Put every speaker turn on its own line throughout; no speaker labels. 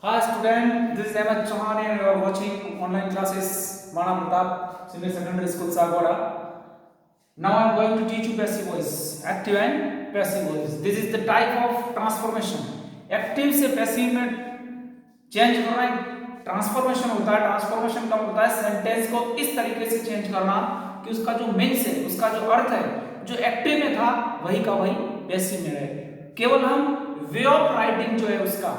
Hi student, this is Ahmed Chauhan and you are watching online classes Mana Pratap Senior Secondary School Sagora. Now I am going to teach you passive voice, active and passive voice. This is the type of transformation. Active से passive में change करना एक transformation होता है. Transformation का होता है sentence को इस तरीके से चेंज करना कि उसका जो मीन्स है, उसका जो अर्थ है, जो एक्टिव में था वही का वही पैसिव में रहे. केवल हम वे ऑफ राइटिंग जो है उसका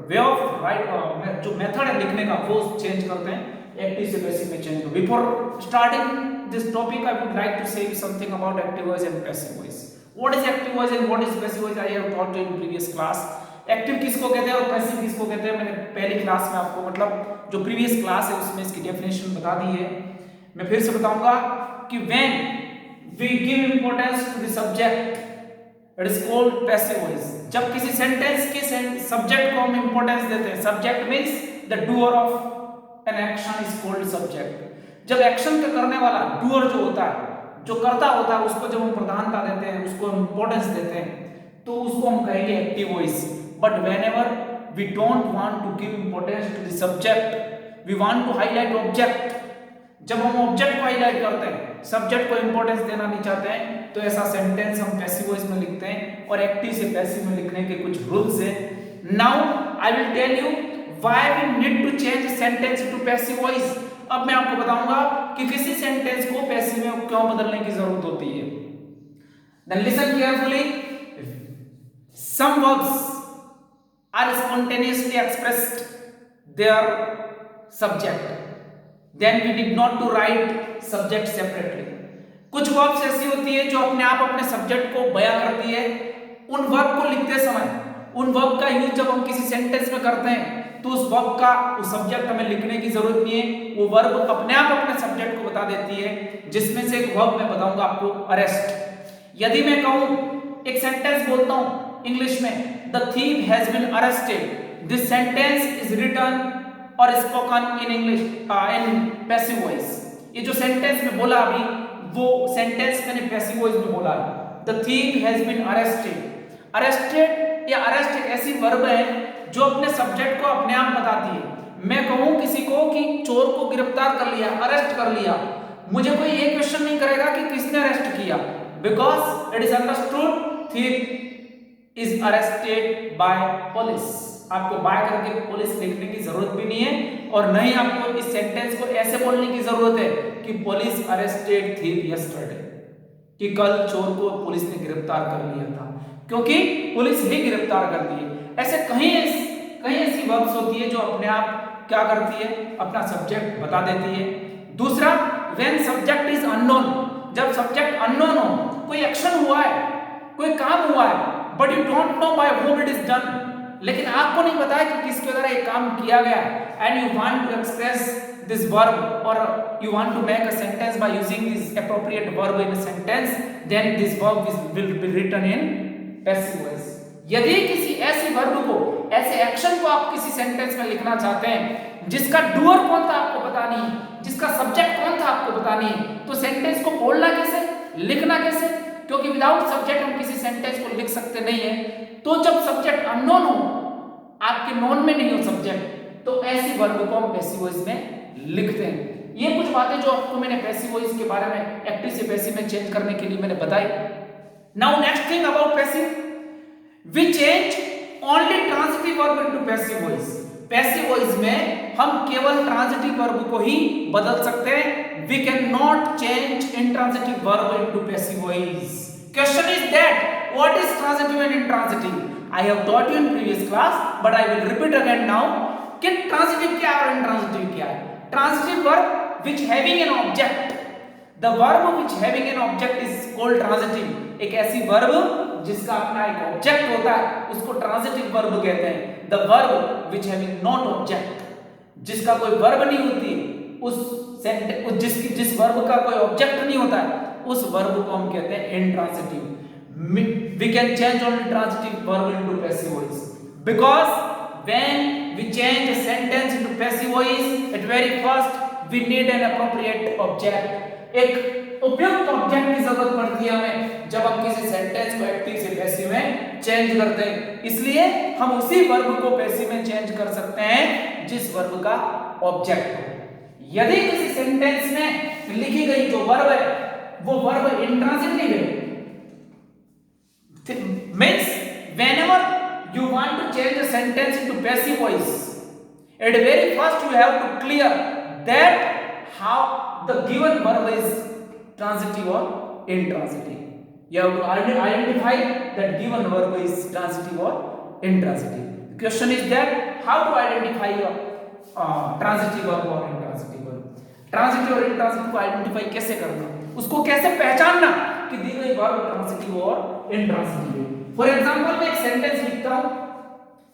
वे ऑफ राइट जो मेथड है लिखने का वो चेंज करते हैं, एक्टिव से पैसिव में change. Before starting this topic I would like to say something about active voice and passive voice. What is active voice and what is passive voice? I have taught you in previous class. Active किसको कहते हैं और passive किसको कहते हैं मैंने पहली class में आपको मतलब जो प्रीवियस क्लास है उसमें इसकी डेफिनेशन बता दी है. मैं फिर से बताऊंगा कि when we give importance to the subject it is called passive voice. जब किसी सेंटेंस के सब्जेक्ट को हम इंपॉर्टेंस देते हैं, subject means the doer of an action is called subject. जब एक्शन का करने वाला डूअर जो होता है, जो करता होता है, उसको जब हम प्रधानता देते हैं, उसको इंपॉर्टेंस देते हैं, तो उसको हम कहेंगे active voice. But whenever we don't want to give importance to the subject, we want to highlight object. जब हम ऑब्जेक्ट को हाईलाइट करते हैं, सब्जेक्ट को इंपॉर्टेंस देना नहीं चाहते हैं, तो ऐसा सेंटेंस हम पैसिव वॉइस में लिखते हैं. और एक्टिव से पैसिव में लिखने के कुछ रूल्स हैं. Now I will tell you why we need to change sentence to passive voice. अब मैं आपको बताऊंगा कि किसी सेंटेंस को पैसिव में क्यों बदलने की जरूरत होती है. Then listen carefully. Some verbs are spontaneously expressed their subject. Then we need not to write subject separately. कुछ verbs ऐसी होती है जो अपने आप अपने सब्जेक्ट को बयां करती है. उन वर्ब को लिखते समय उन वर्ब का यूज जब हम किसी सेंटेंस में करते हैं तो उस वर्ब का उस सब्जेक्ट हमें लिखने की जरूरत नहीं है. वो वर्ब अपने आप अपने सब्जेक्ट को बता देती है. जिसमें से एक वर्ब मैं बताऊंगा आपको, अरेस्ट. यदि मैं कहूं एक सेंटेंस बोलता हूं इंग्लिश में, the thief has been arrested. This sentence is written और spoken in English in passive voice. ये जो सेंटेंस में बोला अभी वो सेंटेंस मैंने पैसिव वॉइस में बोला है. The thief has been arrested. Arrested या अरेस्ट एक ऐसी वर्ब है जो अपने सब्जेक्ट को अपने आप बताती है. मैं कहूं किसी को कि चोर को गिरफ्तार कर लिया, अरेस्ट कर लिया, मुझे कोई ये क्वेश्चन नहीं करेगा कि किसने अरेस्ट किया, because it is understood thief is arrested bye police. आपको बाय करके पुलिस लिखने की जरूरत भी नहीं है और नहीं आपको इस सेंटेंस को ऐसे बोलने की जरूरत है कि पुलिस अरेस्टेड थीफ यस्टरडे, कि कल चोर को पुलिस ने गिरफ्तार कर लिया था, क्योंकि पुलिस ही गिरफ्तार करती है. ऐसे कहीं ऐसी वर्ब्स होती है जो अपने आप क्या करती है, अपना सब्जेक्ट बता देती है. दूसरा, व्हेन सब्जेक्ट इज अननोन. जब सब्जेक्ट अननोन हो, कोई एक्शन हुआ है, कोई काम हुआ है, but you don't know by whom it is done. लेकिन आपको नहीं पता है कि किसके द्वारा ये काम किया गया है. And you want to express this verb or you want to make a sentence by using this appropriate verb in a sentence, then this verb will be written in passive voice. यदि किसी ऐसी verb को, ऐसे action को आप किसी sentence में लिखना चाहते हैं जिसका डूअर कौन था आपको पता नहीं, जिसका सब्जेक्ट कौन था आपको पता नहीं, तो सेंटेंस को बोलना कैसे, लिखना कैसे, क्योंकि विदाउट सब्जेक्ट हम किसी सेंटेंस को लिख सकते नहीं है. तो जब सब्जेक्ट अननोन हो, आपके नोन में नहीं हो सब्जेक्ट, तो ऐसी वर्ब को हम पैसिव वॉइस में लिखते हैं. ये कुछ बातें जो आपको मैंने पैसिव वॉइस के बारे में एक्टिव से पैसिव में चेंज करने के लिए मैंने बताई. Now next thing about passive, we change only transitive verb into passive voice. Passive voice में हम केवल ट्रांजिटिव वर्ब को ही बदल सकते हैं. We can not change intransitive verb into passive voice. Question is that what is transitive and intransitive. I have taught you in previous class but I will repeat again now कि transitive क्या है और intransitive क्या है. Transitive verb which having an object, the verb which having an object is called transitive. एक ऐसी verb जिसका अपना एक object होता है उसको transitive verb कहते हैं. The verb which having not object, जिसका कोई verb नहीं होती, जिस verb का कोई object नहीं होता है, उस verb को हम कहते हैं intransitive. We can change only transitive verb into passive voice because when we change a sentence into passive voice, at very first we need an appropriate object. एक उपयुक्त ऑब्जेक्ट की जरूरत पड़ती है हमें जब हम किसी सेंटेंस को एक्टिव से पैसिव में चेंज करते हैं। इसलिए हम उसी वर्ब को पैसिव में चेंज कर सकते हैं जिस वर्ब का ऑब्जेक्ट हो। यदि किसी सेंटेंस में लिखी गई जो वर्ब है वो वर्ब इंट्रांजिटिव है, means whenever you want to change the sentence into passive voice, at very first you have to clear that how the given verb is transitive or intransitive. You have to identify that given verb is transitive or intransitive. The question is that how to identify your transitive verb or intransitive verb. Transitive और intransitive को identify कैसे करना, उसको कैसे पहचानना कि दी गई verb transitive और इंट्रांजिटिव है। फॉर एग्जांपल मैं एक सेंटेंस लिखता हूं,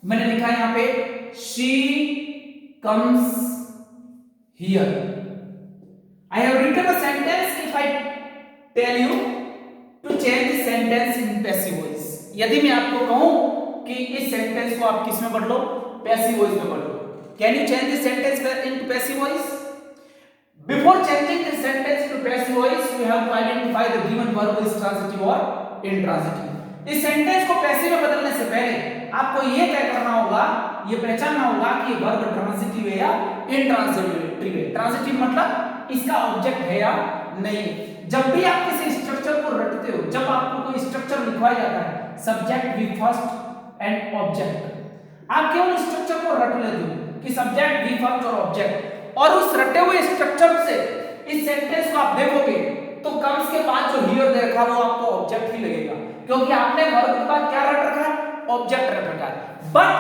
मैंने लिखा है यहां पे she comes here. I have written a sentence. If I tell you to change this sentence in passive voice, यदि मैं आपको कहूं कि इस सेंटेंस को आप किस में पढ़ लो, पैसिव वॉइस में पढ़ लो, can you change this sentence into passive voice? Before changing this sentence to passive voice, you have to identify the given verb is transitive or intransitive. इस सेंटेंस को पैसिव में बदलने से पहले आपको ये तय करना होगा, ये पहचानना होगा कि वर्ब ट्रांजिटिव है या इंट्रांजिटिव है। ट्रांजिटिव मतलब इसका ऑब्जेक्ट है या नहीं। जब भी आप किसी स्ट्रक्चर को रटते हो, जब आपको कोई स्ट्रक्चर लिखवाया जाता है, subject V first and object, आप केवल स्ट्रक्चर को रट लेते हो कि सब्जेक्ट वी फर्स्ट और ऑब्जेक्ट, और उस रटे हुए स्ट्रक्चर से इस सेंटेंस को आप देखोगे तो कम्स के बाद जो हियर दे रखा वो आपको ऑब्जेक्ट ही लगेगा, क्योंकि आपने वर्ब के बाद क्या रट रखा है, ऑब्जेक्ट रट रखा है। बट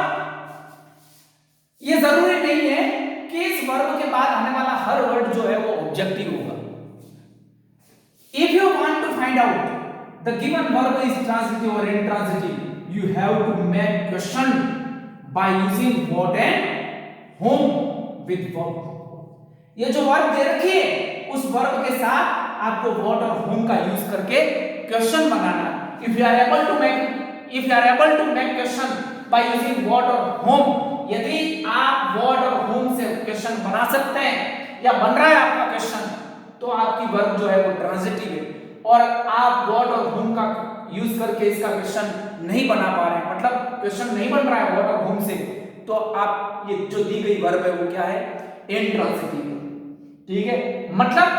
ये जरूरी नहीं है कि इस वर्ब के बाद आने वाला हर वर्ड जो है वो ऑब्जेक्ट ही होगा। If you want to find out the given verb is transitive और intransitive, you have to make question by using what and whom with verb. ये जो वर्ब दे रखी है उस वर्ब के साथ आपको व्हाट और होम का यूज करके क्वेश्चन बनाना। If you are able to make question by using what और होम, यदि आप व्हाट और होम से क्वेश्चन बना सकते हैं या बन रहा है आपका क्वेश्चन, तो आपकी वर्ब जो है वो ट्रांजिटिव है। और आप व्हाट और होम का यूज करके इसका क्वेश्चन नहीं बना पा रहे हैं, मतलब क्वेश्चन नहीं बन रहा है व्हाट और होम से, तो आप ये जो दी गई वर्ब है वो क्या है, इंट्रांजिटिव। ठीक है, मतलब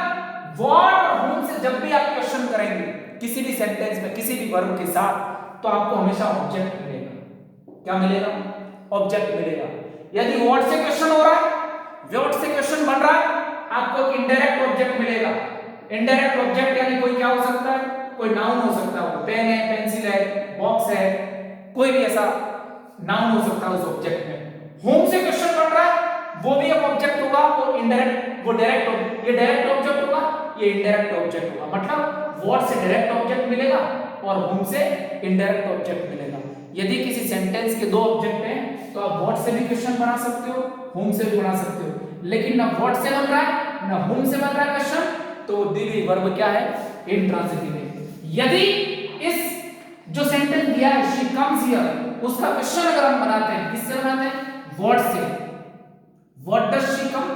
व्हाट और होम से जब भी आप क्वेश्चन करेंगे किसी भी सेंटेंस में किसी भी वर्ब के साथ, तो आपको हमेशा ऑब्जेक्ट मिलेगा। क्या मिलेगा, ऑब्जेक्ट मिलेगा। यदि व्हाट से क्वेश्चन हो रहा है, व्हाट से क्वेश्चन बन रहा है, आपको एक इनडायरेक्ट ऑब्जेक्ट मिलेगा। इनडायरेक्ट ऑब्जेक्ट यानी कोई क्या हो सकता है, कोई नाउन हो सकता है, पेन है, पेंसिल है, बॉक्स है, कोई भी ऐसा नाउन हो सकता है उस ऑब्जेक्ट में। होम से क्वेश्चन बन रहा है, वो भी एक ऑब्जेक्ट होगा, वो इनडायरेक्ट, वो डायरेक्ट, ये डायरेक्ट ऑब्जेक्ट होगा, ये इनडायरेक्ट ऑब्जेक्ट होगा। मतलब व्हाट से डायरेक्ट ऑब्जेक्ट मिलेगा और होम से इनडायरेक्ट ऑब्जेक्ट मिलेगा। यदि किसी सेंटेंस के दो ऑब्जेक्ट हैं तो आप व्हाट से भी क्वेश्चन बना सकते हो, होम से भी बना सकते हो, लेकिन ना व्हाट से बन रहा है ना होम से बन रहा है क्वेश्चन, तो दी गई वर्ब क्या है, इंट्रांजिटिव है। यदि इस जो सेंटेंस दिया है शी कम्स हियर, उसका क्वेश्चन अगर हम बनाते हैं, किससे बनाते हैं, व्हाट से, व्हाट डज शी कम,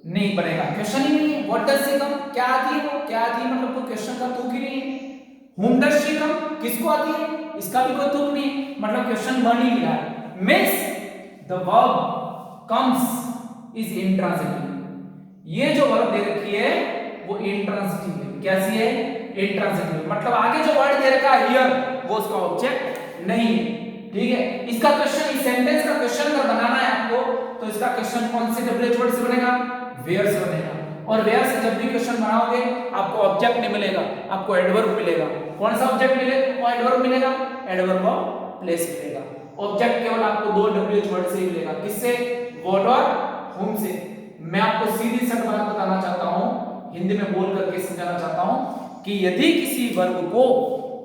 नहीं बनेगा, क्वेश्चन ही नहीं है। व्हाट डज शी कम, क्या आती है वो, क्या आती है, मतलब कोई क्वेश्चन का तुक ही नहीं है। whom does she come, किसको आती है, इसका भी कोई तुक नहीं, मतलब क्वेश्चन बन ही नहीं रहा है। Means the verb comes is intransitive. ये जो वर्ब दे रखी है वो इंट्रांजिटिव है। कैसी है, इंट्रांजिटिव, मतलब आगे जो वर्ड दे रखा है हियर वो उसका ऑब्जेक्ट नहीं है। ठीक है, इसका क्वेश्चन, इस सेंटेंस का क्वेश्चन अगर बनाना है आपको, तो इसका क्वेश्चन कौन से डब्ल्यूएच वर्ड से बनेगा, वेयर से बनेगा। और वेयर से जब भी क्वेश्चन बनाओगे आपको ऑब्जेक्ट नहीं मिलेगा, आपको एडवर्ब मिलेगा। कौन सा ऑब्जेक्ट मिलेगा, एडवर्ब मिलेगा, एडवर्ब ऑफ प्लेस मिलेगा। ऑब्जेक्ट केवल आपको दो डब्ल्यूएच वर्ड से ही मिलेगा, किससे, व्हाट और होम से। मैं आपको सीधी सी बात बताना चाहता हूं, हिंदी में बोल करके समझाना चाहता हूं कि यदि किसी वर्ब को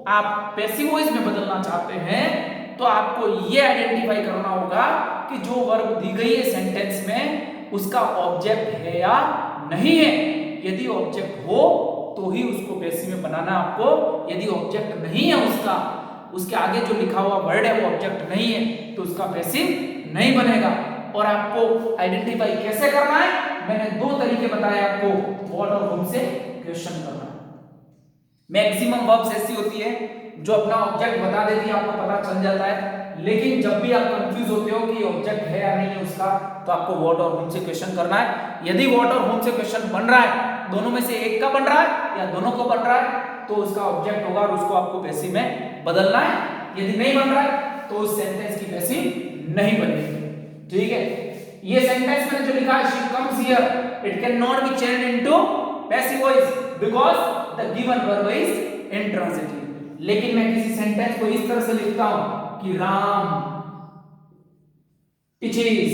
आप पैसिव वॉइस में बदलना चाहते हैं तो आपको ये आइडेंटिफाई करना होगा कि जो वर्ब दी गई है सेंटेंस में उसका ऑब्जेक्ट है या नहीं है। यदि ऑब्जेक्ट हो तो ही उसको पैसिव में बनाना आपको, यदि ऑब्जेक्ट नहीं है उसका, उसके आगे जो लिखा हुआ वर्ड है वो ऑब्जेक्ट नहीं है, तो उसका पैसिव नहीं बनेगा। और आपको आइडेंटिफाई कैसे करना है, मैंने दो तरीके बताए आपको व्हाट और whom से क्वेश्चन करना। मैक्सिमम वर्ब्स ऐसी होती है जो अपना ऑब्जेक्ट बता देती है, आपको पता चल जाता है। लेकिन जब भी आप कंफ्यूज होते हो कि ऑब्जेक्ट है या नहीं है उसका, तो आपको व्हाट और whom से क्वेश्चन करना है। यदि व्हाट और whom से क्वेश्चन बन रहा है, दोनों में से एक का बन रहा है या दोनों को बन रहा है, तो उसका ऑब्जेक्ट होगा और उसको आपको पैसिव में बदलना है। यदि नहीं बन रहा है तो उस सेंटेंस की पैसिव नहीं बनेगी। ठीक है, ये सेंटेंस मैंने जो लिखा है she comes here, it can not be changed into passive voice because the given verb is intransitive. लेकिन मैं किसी सेंटेंस को इस तरह से लिखता हूं कि Ram teaches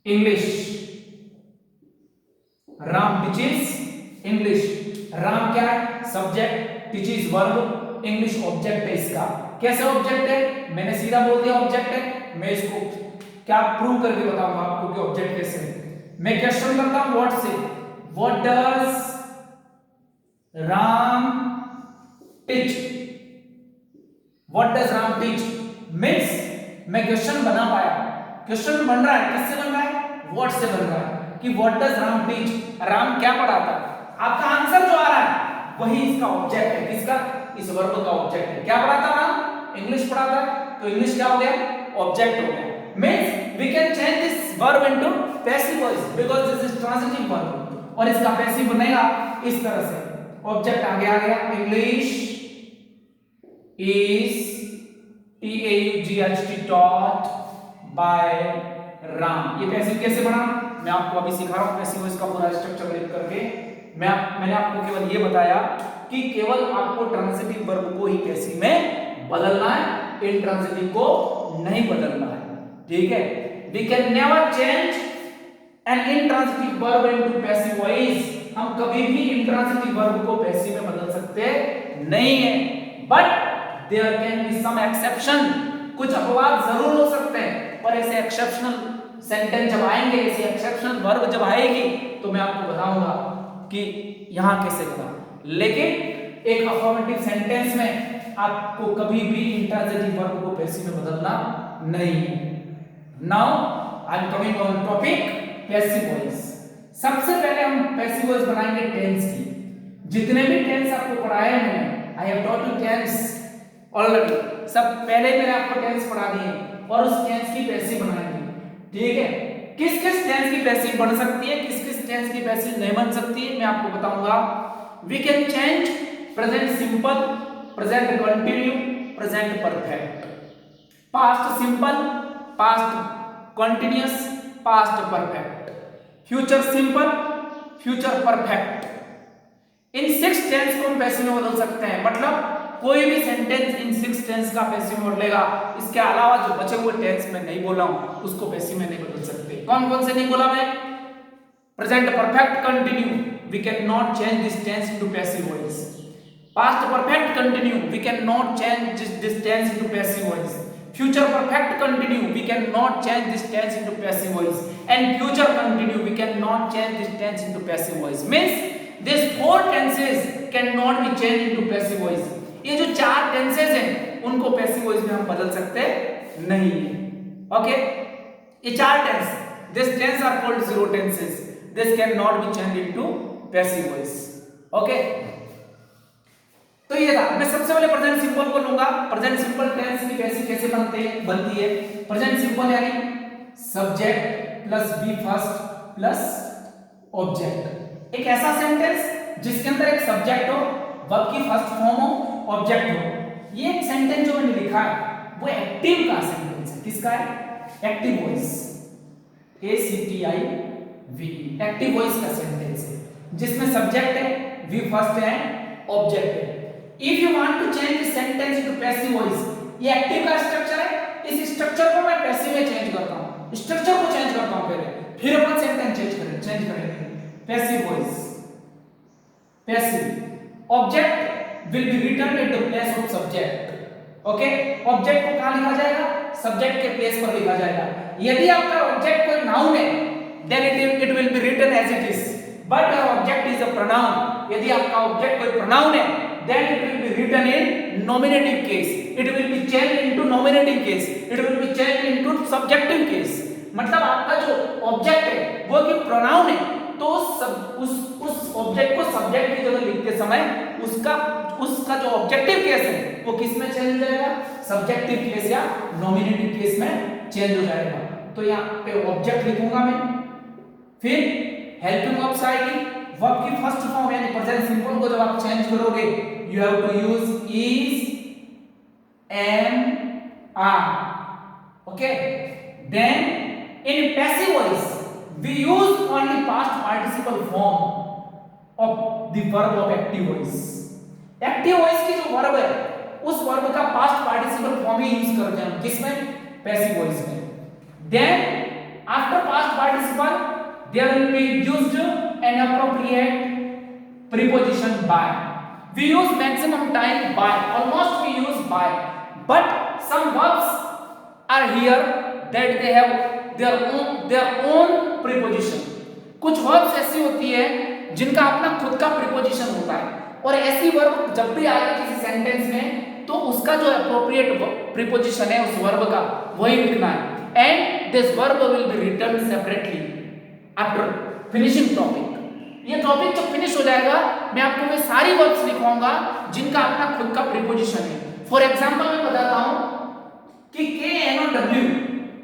English, Ram teaches English. Ram क्या है? Subject, teaches verb, English object है इसका। कैसे ऑब्जेक्ट है? मैंने सीधा बोल दिया ऑब्जेक्ट है। मैं इसको क्या प्रूव करके बताऊंगा आपको कि ऑब्जेक्ट कैसे है। मैं क्वेश्चन करता हूं व्हाट से, what does Ram teach, what does Ram teach means मैं क्वेश्चन बना पाया। क्वेश्चन बन रहा है, किससे बन रहा है? व्हाट से बन रहा है कि what does Ram teach, Ram क्या पढ़ाता है। आपका आंसर जो आ रहा है वही इसका ऑब्जेक्ट है। किसका? इस वर्ब का ऑब्जेक्ट है। क्या पढ़ाता राम? इंग्लिश पढ़ाता है, तो इंग्लिश क्या हो गया? ऑब्जेक्ट हो गया। Means we can change this verb into passive voice because this is transitive verb, और इसका पैसिव बनेगा इस तरह से। ऑब्जेक्ट आगे आ गया, English is TAUGHT taught by Ram. ये पैसिव कैसे बना? मैं आपको अभी सिखा रहा हूं पैसिव वॉइस का पूरा स्ट्रक्चर लिख करके। मैंने आपको केवल ये बताया कि केवल आपको ट्रांजिटिव वर्ब को ही पैसिव में बदलना है, इंट्रांजिटिव को नहीं बदलना है। ठीक है, we can never change an intransitive verb into passive voice. हम कभी भी इंट्रांजिटिव वर्ब को पैसिव में बदल सकते नहीं है, but there can be some exception. कुछ अपवाद जरूर हो सकते हैं, पर ऐसे एक्सेप्शनल सेंटेंस जब आएंगे, ऐसे एक्सेप्शनल वर्ब जब आएगी, तो मैं आपको बताऊंगा कि यहां कैसे करना। लेकिन एक अफर्मेटिव सेंटेंस में आपको कभी भी इंट्रांजिटिव वर्ब को पैसिव में बदलना नहीं है। Now I am coming on topic passive voice. सबसे पहले हम पैसिव वॉइस बनाएंगे टेंस की। जितने भी टेंस आपको पढ़ाए हैं मैंने, I have taught you tense already, सब पहले मैंने आपको टेंस पढ़ा दिए और उस टेंस की पैसिव बनाएंगे। ठीक है, किस किस टेंस की पैसिव बन सकती है, किस किस टेंस की पैसिव नहीं बन सकती है, मैं आपको बताऊंगा। We can change present simple, present continue, present perfect, past simple, past continuous, past perfect, future simple, future perfect. इन 6 टेंस को हम पैसिव में बदल सकते हैं। मतलब कोई भी सेंटेंस इन 6 टेंस का पैसिव में बदलेगा। इसके अलावा जो बचे हुए टेंस में नहीं बोला हूं उसको पैसिव में नहीं बदल सकते। कौन कौन से नहीं बोला मैं? Present perfect continue, we can not change this tense into passive voice. Past perfect continue, we can not change this tense into passive voice. Future perfect continue, we can not change this tense into passive voice. And future continue, we can not change this tense into passive voice. Means this 4 tenses can not be change into passive voice. ये जो 4 tenses हैं उनको passive voice में हम बदल सकते नहीं है। ओके, ये 4 tense, this tense are called zero tenses, this can not be changed into passive voice. Okay, तो ये था। मैं सबसे पहले प्रेजेंट सिंपल को लूंगा। प्रेजेंट सिंपल टेंस की पैसिव कैसे बनती है? प्रेजेंट सिंपल यानी subject plus V first plus object. एक ऐसा सेंटेंस जिसके अंदर एक सब्जेक्ट हो, वर्ब की फर्स्ट फॉर्म हो, ऑब्जेक्ट हो। ये एक सेंटेंस जो मैंने लिखा है वो एक्टिव का सेंटेंस है। किसका है? Active voice, ACTIV, active voice का सेंटेंस है जिसमें सब्जेक्ट है, वी फर्स्ट है, ऑब्जेक्ट है। If you want to change this sentence into passive voice, ये एक्टिव का स्ट्रक्चर है, इस स्ट्रक्चर को मैं पैसिव में चेंज करता हूं, स्ट्रक्चर को चेंज करता हूं पहले, फिर अपन सेंटेंस चेंज करेंगे। Passive voice, passive object will be written at the place of subject. Okay, object को कहां लिखा जाएगा? सब्जेक्ट के प्लेस पर लिखा जाएगा। यदि आपका ऑब्जेक्ट कोई नाउन है, then it will be written as it is, but your object is a pronoun. यदि आपका ऑब्जेक्ट कोई pronoun है, then it will be written in nominative case, it will be changed into nominative case, it will be changed into subjective case। मतलब आपका जो object है वो कि प्रोनाउन है तो उस ऑब्जेक्ट को सब्जेक्ट की जगह लिखते समय उसका जो ऑब्जेक्टिव केस है वो किस में चेंज हो जाएगा, सब्जेक्टिव केस या नॉमिनेटिव केस में चेंज हो जाएगा। तो यहाँ पे ऑब्जेक्ट लिखूंगा मैं, फिर हेल्पिंग वर्ब्स आएगी, वर्ब की फर्स्ट फॉर्म यानी प्रेजेंट सिंपल को जब आप चेंज करोगे you have to use is, am, are, okay. Then in passive voice we use only past participle form of the verb of active voice। Active voice की जो verb है उस verb का past participle form ही use करते हैं हम, किसमें, पैसिव वॉइस में। Then after past participle there will be used an appropriate preposition by. We use maximum time by, almost we use by, but some verbs are here that they have their own preposition। कुछ verbs ऐसी होती है जिनका अपना खुद का preposition होता है, और ऐसी वर्ब जब भी आए किसी सेंटेंस में तो उसका जो एप्रोप्रिएट प्रीपोजिशन है उस वर्ब का वही लिखना है। And this verb will be written separately after finishing topic. ये टॉपिक जब फिनिश हो जाएगा मैं आपको वे सारी वर्ब्स लिखवाऊंगा जिनका अपना खुद का प्रीपोजिशन है। फॉर एग्जांपल मैं बताता हूं कि KNOW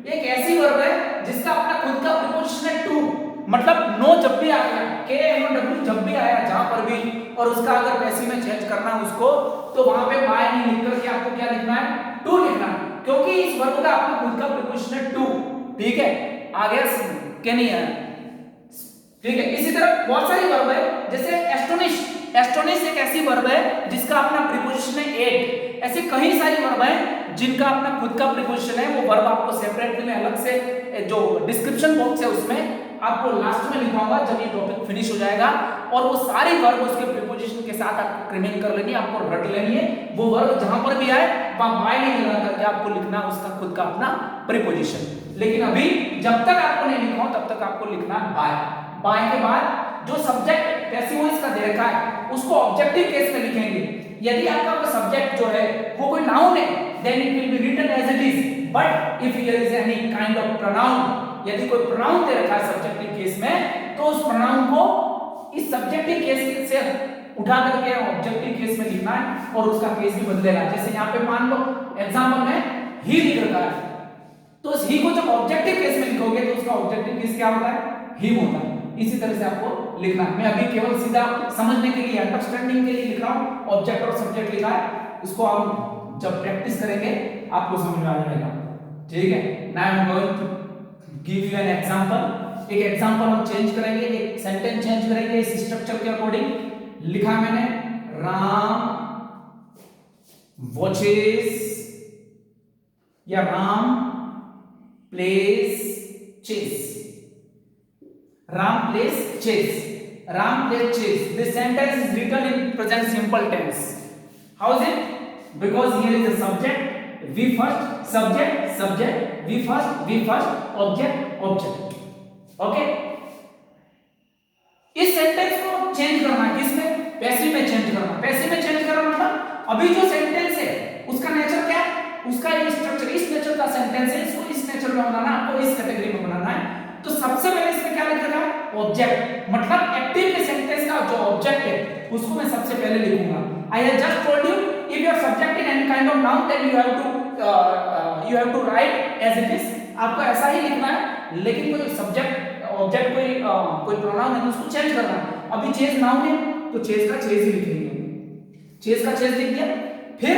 एक ऐसी वर्ब है जिसका अपना खुद का प्रीपोजिशन है टू, मतलब नो जब भी आ गया, KNOW जब भी आया जहां पर भी, और उसका अगर पैसिव में चेंज करना है उसको तो वहां पे बाय नहीं लिख करके आपको क्या लिखना है, टू लिखना है, क्योंकि इस वर्ब का अपना खुद का प्रीपोजिशन है टू। ठीक है, आ गया क्या, नहीं आया, ठीक है। इसी तरह बहुत सारी वर्ब है, जैसे एस्टोनिश, एस्टोनिश एक ऐसी वर्ब है जिसका अपना प्रीपोजिशन है एट। ऐसे कई सारी वर्ब है जिनका अपना खुद का प्रीपोजिशन है, वो वर्ब आपको सेपरेटली में अलग से जो डिस्क्रिप्शन बॉक्स है उसमें आपको लास्ट में लिखवाऊंगा जब ये टॉपिक फिनिश हो जाएगा, और वो सारी वर्ब उसके प्रीपोजिशन के साथ आपको क्रिमिंग कर लेनी है, आपको रट लेनी है। वो वर्ब जहां पर भी आए वहां बाय नहीं लगा करके आपको लिखना उसका खुद का अपना प्रीपोजिशन। लेकिन अभी जब तक आपको नहीं लिखा तब तक आपको लिखना बाय। बाय के बाद जो सब्जेक्ट पैसिव वॉइस का दे रखा है उसको ऑब्जेक्टिव केस में लिखेंगे। यदि आपका सब्जेक्ट जो है वो कोई नाउन है then it will be written as it is, but if there is any kind of pronoun, यदि कोई pronoun दे रखा है सब्जेक्टिव केस में तो उस pronoun को इस सब्जेक्टिव केस से उठा करके ऑब्जेक्टिव केस में लिखना है और उसका केस भी बदलेगा। जैसे यहाँ पे मान लो एग्जांपल में ही लिख रखा है, तो इस ही को जब ऑब्जेक्टिव केस में लिखोगे तो उसका ऑब्जेक्टिव केस क्या होता है, हिम होता है। इसी तरह से आपको लिखना है। मैं अभी केवल सीधा समझने के लिए, अंडरस्टैंडिंग के लिए लिख रहा हूँ। ऑब्जेक्ट और सब्जेक्ट लिखा है, उसको हम जब प्रैक्टिस करेंगे आपको समझ में आ जाएगा। ठीक है, now I am going to give you an example. एक एग्जांपल हम चेंज करेंगे, एक सेंटेंस चेंज करेंगे इस स्ट्रक्चर के अकॉर्डिंग। लिखा मैंने राम वॉचेस या Ram plays chess. Ram plays chess, Ram plays chess. This sentence is written in present simple tense. How is it? Because here is the subject, we first, subject, subject, we first, object, object. Okay? इस sentence को change करना है, किसमें? Passive में change करना। Passive में change करना मतलब अभी जो सेंटेंस है उसका नेचर क्या है, उसका ये स्ट्रक्चर इस नेचर का सेंटेंस है, इसको इस नेचर में बनाना, आपको इस कैटेगरी में बनाना है। तो सबसे पहले इसमें क्या लिख रखा है, ऑब्जेक्ट, मतलब एक्टिव के सेंटेंस का जो ऑब्जेक्ट है उसको मैं सबसे पहले लिखूंगा। आई have just told you if you are subject in any kind of noun then you have to write as it is। आपको ऐसा ही लिखना है, लेकिन कोई सब्जेक्ट ऑब्जेक्ट कोई प्रोनाउन है तो उसको चेंज करना है। अभी चेस नाउन है तो चेस का चेस ही लिखेंगे, चेस का चेस लिख दिया। फिर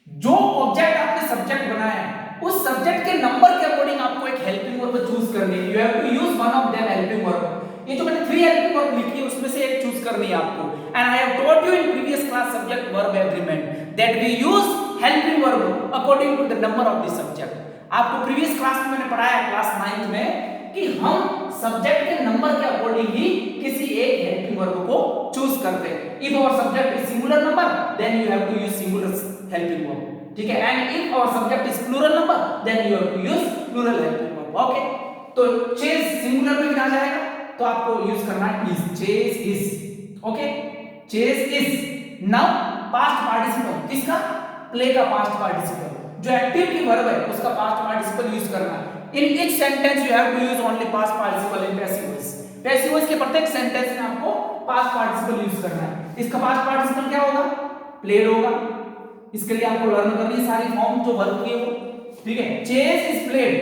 जो ऑब्जेक्ट आपने सब्जेक्ट बनाया है उस सब्जेक्ट के नंबर के अकॉर्डिंग आपको एक हेल्पिंग वर्ब चूज करनी है। You have to use one of them helping verb. ये जो मैंने 3 हेल्पिंग वर्ब लिखी है उसमें से एक चूज करनी है आपको। And I have told you in previous class subject verb agreement that we use helping verb according to the number of the subject. आपको प्रीवियस क्लास में मैंने पढ़ाया क्लास 9th में कि हम सब्जेक्ट के नंबर के अकॉर्डिंग ही किसी एक हेल्पिंग वर्ब को चूज करते हैं। If our subject is singular number then you have to use singular helping verb, ठीक है। And if our subject is plural number then you have to use plural helping verb, okay. तो chess singular में आ जाएगा तो आपको use करना है is, chess is, okay. Chess is. Now past participle, किसका? प्ले का पास्ट पार्टिसिपल, जो एक्टिव की वर्ब है उसका पास्ट पार्टिसिपल यूज करना है। In each sentence you have to use only past participle in passive voice. Passive voice के प्रत्येक सेंटेंस में आपको पास्ट पार्टिसिपल यूज करना है। इसका पास्ट पार्टिसिपल क्या होगा? प्लेड होगा। इसके लिए आपको लर्न करनी है सारी फॉर्म जो वर्ब की हो, ठीक है। Chase is played,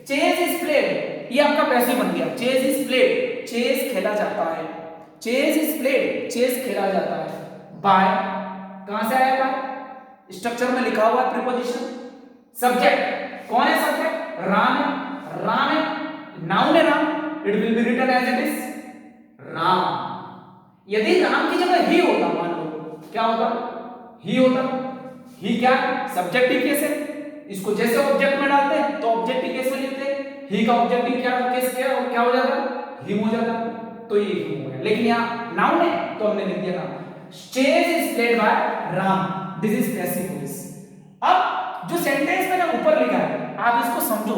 chase is played, ये आपका पैसिव बन गया। चेज इज प्लेड, चेज खेला जाता है। चेज इज प्लेड, चेज खेला जाता है। बाय, कहां से आया बाय? स्ट्रक्चर में लिखा हुआ है प्रीपोजिशन। सब्जेक्ट, कौन है सब्जेक्ट? राम है। राम है, नाउन है Ram, it will be written as it is Ram. यदि राम की जगह ही होता, मान लो क्या होता? ही होता। ही क्या? सब्जेक्टिव केस है। इसको जैसे ऑब्जेक्ट में डालते हैं तो ऑब्जेक्टिव केस में लिखते हैं। ही का ऑब्जेक्टिव क्या केस क्या हो जाता? हिम हो जाता। तो ये हिम हो गया। लेकिन यहाँ नाउन है तो हमने लिख दिया Ram. Chase is played by Ram, this is passive voice. अब जो सेंटेंस मैंने ऊपर लिखा है आप इसको समझो,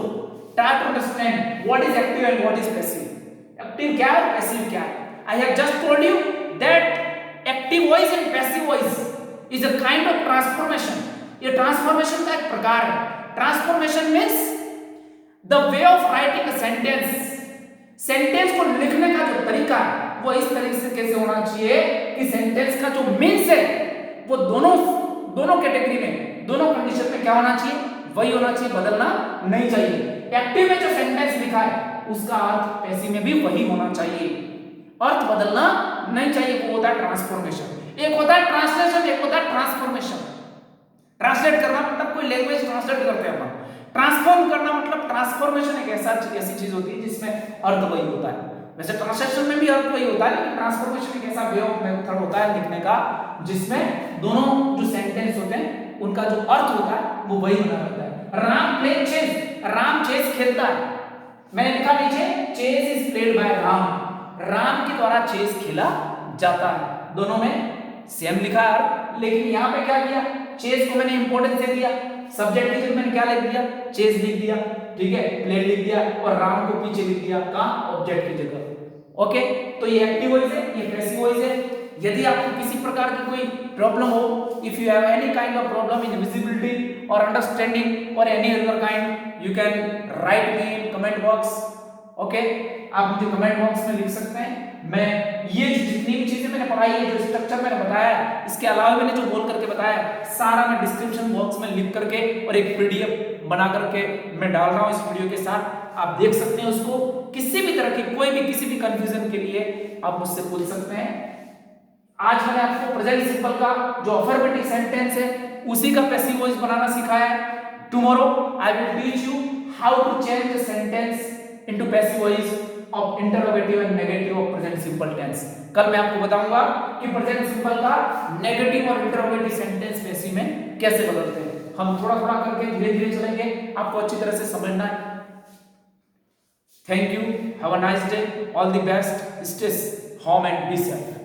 try to understand what is active and what is passive. Active क्या है, पैसिव क्या है? I have just told you that active voice and passive voice is a kind of transformation. ये ट्रांसफॉर्मेशन का एक प्रकार है। Transformation means the way of writing a sentence. Sentence को लिखने का जो तरीका है वो इस तरीके से कैसे होना चाहिए कि सेंटेंस का जो मीन्स है वो दोनों कैटेगरी में, दोनों कंडीशन में क्या होना चाहिए? वही होना चाहिए, बदलना नहीं चाहिए। एक्टिव में जो सेंटेंस लिखा है उसका अर्थ पैसिव में भी वही होना चाहिए, अर्थ बदलना नहीं चाहिए। वो होता है ट्रांसफॉर्मेशन। एक होता है ट्रांसलेशन, एक होता है ट्रांसफॉर्मेशन। ट्रांसलेट करना मतलब कोई लैंग्वेज ट्रांसलेट करते हैं अपन। ट्रांसफॉर्म करना मतलब ट्रांसफॉर्मेशन एक ऐसी चीज होती है जिसमें अर्थ वही होता है। वैसे ट्रांसलेशन में भी अर्थ वही होता है, लेकिन ट्रांसफॉर्मेशन एक ऐसा वे ऑफ मेथड होता है लिखने का जिसमें दोनों जो सेंटेंस होते हैं उनका जो अर्थ होता है वो वही बना रहता है। Ram play chess, Ram chess खेलता है। मैंने लिखा नीचे chess is played by Ram, Ram के द्वारा चेस खेला जाता है। दोनों में सेम लिखा है अर्थ, लेकिन यहाँ पे क्या किया? चेस को मैंने इंपॉर्टेंस दे दिया, सब्जेक्ट की जगह मैंने क्या लिख दिया? चेस लिख दिया, ठीक है, प्लेड लिख दिया और राम को पीछे लिख दिया कहां? ऑब्जेक्ट की जगह। ओके, तो ये एक्टिव वॉइस है, ये पैसिव वॉइस है। यदि आपको किसी प्रकार की कोई प्रॉब्लम हो, if you have any kind of problem in visibility और अंडरस्टैंडिंग और any other kind, you can write me in comment box. Okay, आप मुझे कमेंट बॉक्स में लिख सकते हैं। मैं ये जितनी भी चीजें मैंने पढ़ाई है, जो स्ट्रक्चर मैंने बताया, इसके अलावा मैंने जो बोल करके बताया, सारा मैं डिस्क्रिप्शन बॉक्स में लिख करके और एक पीडीएफ बना करके मैं डाल रहा हूँ इस वीडियो के साथ। आप देख सकते हैं उसको। किसी भी तरह की कोई भी किसी भी कंफ्यूजन के लिए आप मुझसे पूछ सकते हैं। आज मैंने आपको प्रेजेंट सिंपल का जो अफर्मेटिव सेंटेंस है उसी का पैसिव वॉइस बनाना सिखाया है। Tomorrow I will teach you how to change the sentence into passive voice of interrogative and negative of present simple tense. कल मैं आपको बताऊंगा कि प्रेजेंट सिंपल का नेगेटिव और इंटरोगेटिव सेंटेंस पैसिव में कैसे बदलते हैं। हम थोड़ा थोड़ा करके धीरे धीरे चलेंगे, आपको अच्छी तरह से समझना है। Thank you, have a nice day, all the best, stay home and be safe.